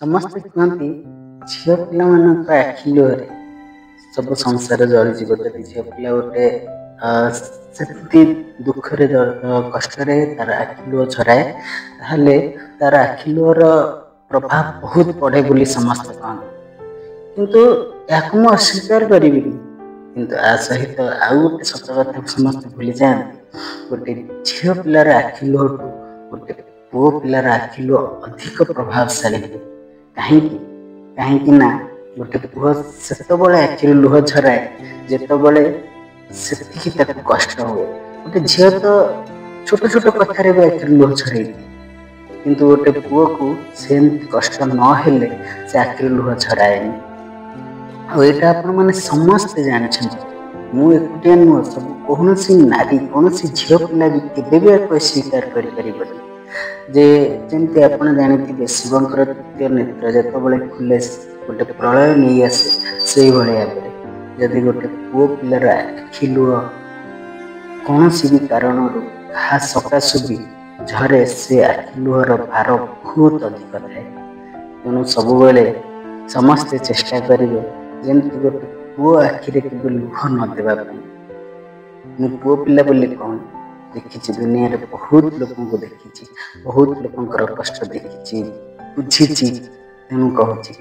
ସମସ୍ତେ କୁହନ୍ତି ଝିଅ ପିଲାମାନଙ୍କ ଆଖି ଲୁହରେ ସବୁ ସଂସାର ଜଳିଯିବ। ଯଦି ଝିଅ ପିଲା ଗୋଟେ ସେମିତି ଦୁଃଖରେ କଷ୍ଟରେ ତାର ଆଖି ଲୁହ ଝରାଏ, ତାହେଲେ ତାର ଆଖି ଲୁହର ପ୍ରଭାବ ବହୁତ ପଡ଼େ ବୋଲି ସମସ୍ତେ କହନ୍ତି। କିନ୍ତୁ ଏହାକୁ ମୁଁ ଅସ୍ୱୀକାର କରିବିନି। କିନ୍ତୁ ଆ ସହିତ ଆଉ ଗୋଟେ ସତ କଥା ସମସ୍ତେ ଭୁଲିଯାଆନ୍ତି, ଗୋଟେ ଝିଅ ପିଲାର ଆଖି ଲୁହଠୁ ଗୋଟେ ପୁଅ ପିଲାର ଆଖି ଲୁହ ଅଧିକ ପ୍ରଭାବଶାଳୀ ହୁଏ। କାହିଁକି ନା ଗୋଟେ ପୁଅ ସେତେବେଳେ ଆଖିରୁ ଲୁହ ଝରାଏ ଯେତେବେଳେ ସେତିକି ତାକୁ କଷ୍ଟ ହୁଏ। ଗୋଟେ ଝିଅ ତ ଛୋଟ ଛୋଟ କଥାରେ ବି ଆଖିରୁ ଲୁହ ଝରେଇ ଦିଏ, କିନ୍ତୁ ଗୋଟେ ପୁଅକୁ ସେମିତି କଷ୍ଟ ନହେଲେ ସେ ଆଖିରୁ ଲୁହ ଝରାଏନି। ଆଉ ଏଇଟା ଆପଣମାନେ ସମସ୍ତେ ଜାଣିଛନ୍ତି। ମୁଁ ଏକୁଟିଆ ନୁହଁ, ସବୁ କୌଣସି ନାରୀ କୌଣସି ଝିଅ ପିଲା ବି କେବେ ବି ଏହାକୁ ଅସ୍ୱୀକାର କରିପାରିବନି ଯେ ଯେମିତି ଆପଣ ଜାଣିଥିବେ ଶିବଙ୍କର ତୃତୀୟ ନେତ୍ର ଯେତେବେଳେ ଖୋଲେ ଗୋଟେ ପ୍ରଳୟ ନେଇ ଆସେ, ସେଇଭଳି ଭାବରେ ଯଦି ଗୋଟେ ପୁଅ ପିଲାର ଆଖି ଲୁହ କୌଣସି ବି କାରଣରୁ କାହା ସକାଶୁ ବି ଝରେ, ସେ ଆଖି ଲୁହର ଭାର ବହୁତ ଅଧିକ ଥାଏ। ତେଣୁ ସବୁବେଳେ ସମସ୍ତେ ଚେଷ୍ଟା କରିବେ ଯେମିତି ଗୋଟେ ପୁଅ ଆଖିରେ କେବେ ଲୁହ ନ ଦେବା ପାଇଁ। ମୁଁ ପୁଅ ପିଲା ବୋଲି କହୁନି, ଦେଖିଛି ଦୁନିଆରେ ବହୁତ ଲୋକଙ୍କୁ ଦେଖିଛି, ବହୁତ ଲୋକଙ୍କର କଷ୍ଟ ଦେଖିଛି, ବୁଝିଛି, ତେଣୁ କହୁଛି